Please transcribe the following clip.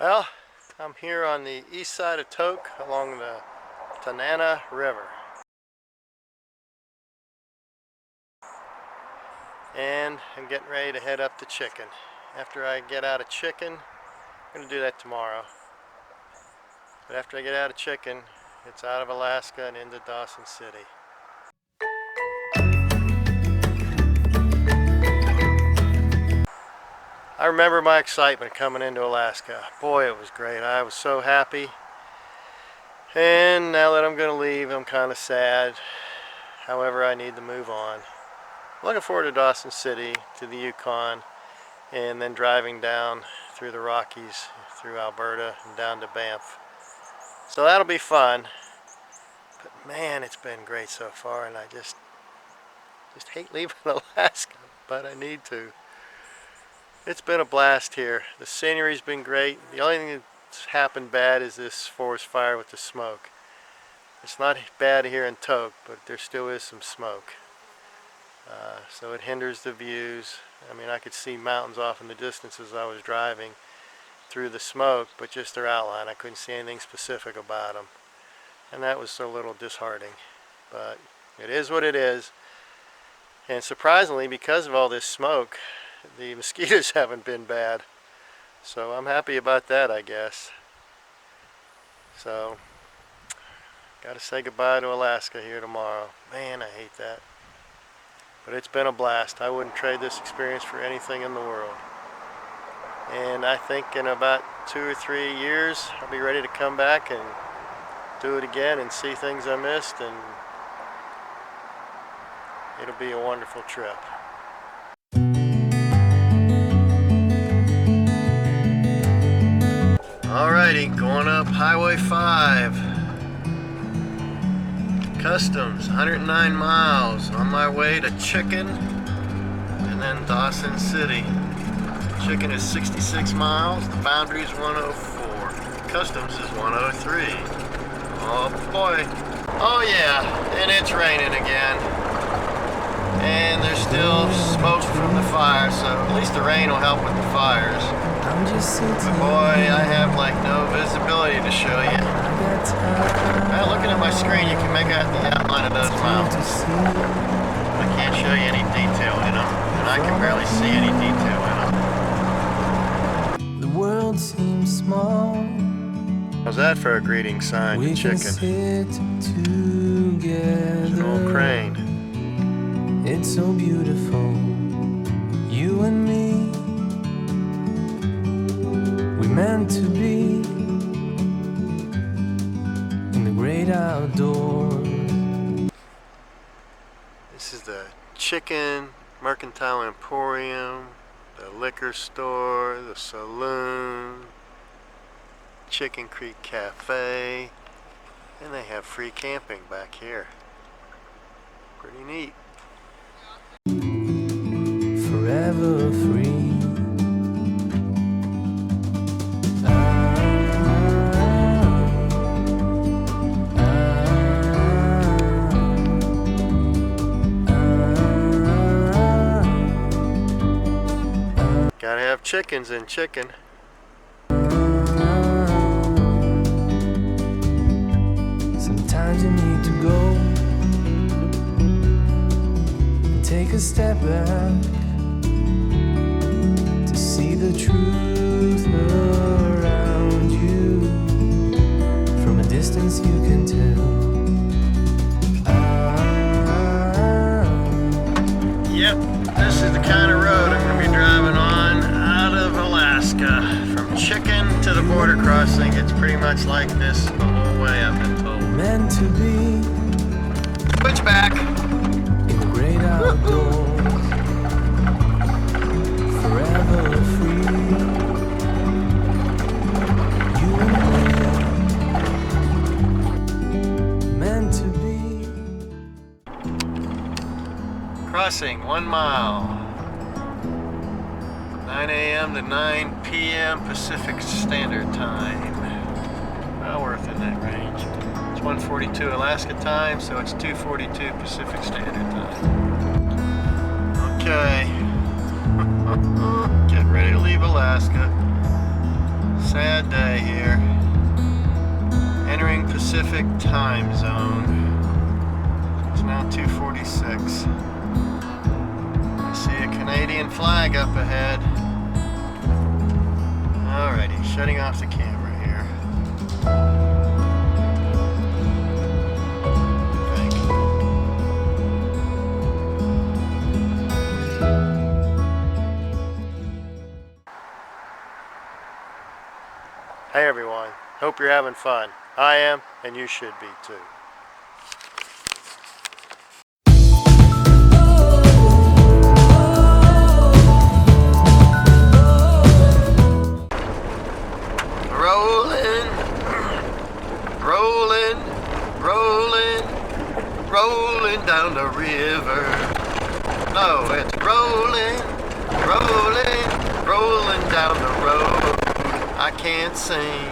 Well, I'm here on the east side of Tok along the Tanana River. And I'm getting ready to head up to Chicken. After I get out of Chicken, I'm going to do that tomorrow. But after I get out of Chicken, it's out of Alaska and into Dawson City. I remember my excitement coming into Alaska. Boy, it was great. I was so happy. And now that I'm going to leave, I'm kind of sad. However, I need to move on. Looking forward to Dawson City, to the Yukon, and then driving down through the Rockies, through Alberta, and down to Banff. So that'll be fun. But man, it's been great so far, and I just hate leaving Alaska, but I need to. It's been a blast here. The scenery's been great. The only thing that's happened bad is this forest fire with the smoke. It's not bad here in Tok, but there still is some smoke. So it hinders the views. I mean, I could see mountains off in the distance as I was driving through the smoke, but just their outline. I couldn't see anything specific about them. And that was a little disheartening. But it is what it is. And surprisingly, because of all this smoke, the mosquitoes haven't been bad. So I'm happy about that, I guess. So, gotta say goodbye to Alaska here tomorrow. Man, I hate that. But it's been a blast. I wouldn't trade this experience for anything in the world. And I think in about 2 or 3 years, I'll be ready to come back and do it again and see things I missed, and it'll be a wonderful trip. Alrighty, going up Highway 5. Customs, 109 miles, on my way to Chicken and then Dawson City. Chicken is 66 miles, the boundary is 104. Customs is 103. Oh boy. Oh yeah, and it's raining again. And there's still smoke from the fire, so at least the rain will help with the fires. But boy, I have like no visibility to show you. Well, looking at my screen, you can make out the outline of those mountains. I can't show you any detail in them, and I can barely see any detail in them. The world seems small. How's that for a greeting sign to Chicken? There's an old crane. It's so beautiful, you and me. We meant to be in the great outdoors. This is the Chicken Mercantile Emporium, the liquor store, the saloon, Chicken Creek Cafe, and they have free camping back here. Pretty neat. Forever free. Gotta have chickens in Chicken. Sometimes you need to go and take a step back to see the truth around you. From a distance you can tell. Yep, this is the kind of road I'm going to be driving on out of Alaska. From Chicken to the border crossing, it's pretty much like this the whole way, I've been told. Meant to be. Switch back. In the great outdoors. Forever free. You and me. Meant to be. Crossing 1 mile. 9 a.m. to 9 p.m. Pacific Standard Time. Well worth in that range. It's 1:42 Alaska time, so it's 2:42 Pacific Standard Time. Okay. Getting ready to leave Alaska. Sad sad day here. Entering Pacific time zone. It's now 2:46. I see a Canadian flag up ahead. Alrighty, shutting off the camera here. Thank you. Hey everyone, hope you're having fun. I am, and you should be too. Rolling, rolling, rolling, rolling down the river. No, it's rolling, rolling, rolling down the road. I can't sing.